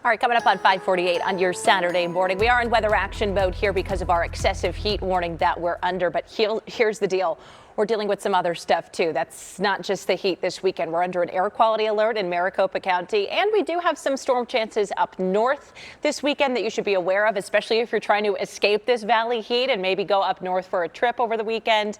All right, coming up on 5:48 on your Saturday morning. We are in weather action mode here because of our excessive heat warning that we're under. But here's the deal. We're dealing with some other stuff, too. That's not just the heat this weekend. We're under an air quality alert in Maricopa County, and we do have some storm chances up north this weekend that you should be aware of, especially if you're trying to escape this valley heat and maybe go up north for a trip over the weekend.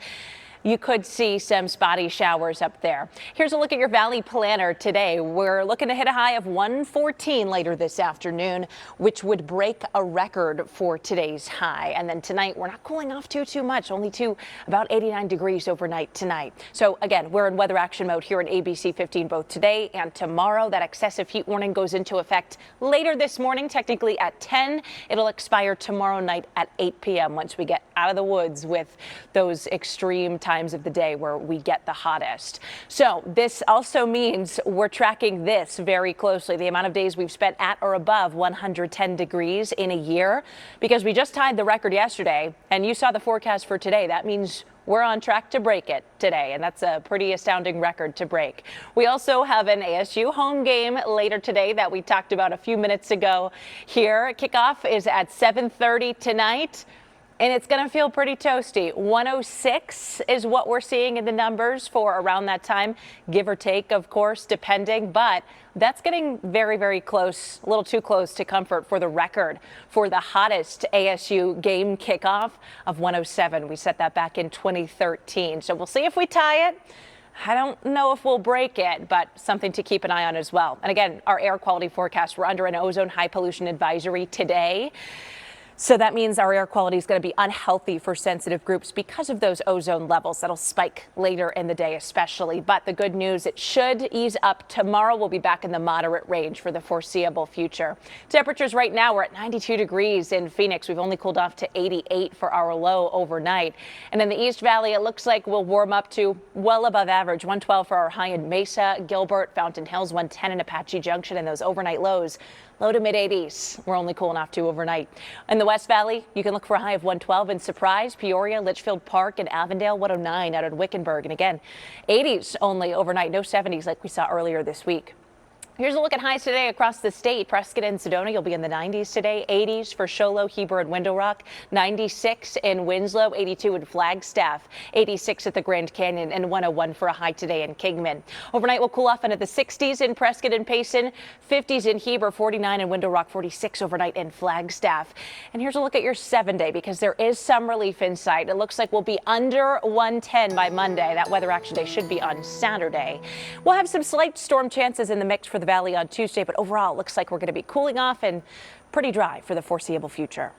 You could see some spotty showers up there. Here's a look at your valley planner today. We're looking to hit a high of 114 later this afternoon, which would break a record for today's high. And then tonight, we're not cooling off too much, only to about 89 degrees overnight tonight. So again, we're in weather action mode here in ABC 15 both today and tomorrow. That excessive heat warning goes into effect later this morning, technically at 10. It'll expire tomorrow night at 8 p.m. once we get out of the woods with those extreme times of the day where we get the hottest. So this also means we're tracking this very closely, the amount of days we've spent at or above 110 degrees in a year, because we just tied the record yesterday and you saw the forecast for today. That means we're on track to break it today, and that's a pretty astounding record to break. We also have an ASU home game later today that we talked about a few minutes ago here. Kickoff is at 7:30 tonight. And it's going to feel pretty toasty. 106 is what we're seeing in the numbers for around that time, give or take, of course, depending. But that's getting very, very close, a little too close to comfort for the record for the hottest ASU game kickoff of 107. We set that back in 2013. So we'll see if we tie it. I don't know if we'll break it, but something to keep an eye on as well. And again, our air quality forecast, we're under an ozone high pollution advisory today. So that means our air quality is going to be unhealthy for sensitive groups because of those ozone levels that'll spike later in the day especially. But the good news, it should ease up tomorrow. We'll be back in the moderate range for the foreseeable future. Temperatures right now, we're at 92 degrees in Phoenix. We've only cooled off to 88 for our low overnight. And in the East Valley, it looks like we'll warm up to well above average. 112 for our high in Mesa, Gilbert, Fountain Hills, 110 in Apache Junction, and those overnight lows. Low to mid 80s. We're only cooling off to overnight. In the West Valley, you can look for a high of 112 in Surprise, Peoria, Litchfield Park, and Avondale, 109 out of Wickenburg. And again, 80s only overnight, no 70s like we saw earlier this week. Here's a look at highs today across the state. Prescott and Sedona, you'll be in the 90s today. 80s for Show Low, Heber, and Window Rock. 96 in Winslow, 82 in Flagstaff, 86 at the Grand Canyon, and 101 for a high today in Kingman. Overnight, we'll cool off into the 60s in Prescott and Payson, 50s in Heber, 49 in Window Rock, 46 overnight in Flagstaff. And here's a look at your 7-day because there is some relief in sight. It looks like we'll be under 110 by Monday. That weather action day should be on Saturday. We'll have some slight storm chances in the mix for the valley on Tuesday, but overall it looks like we're going to be cooling off and pretty dry for the foreseeable future.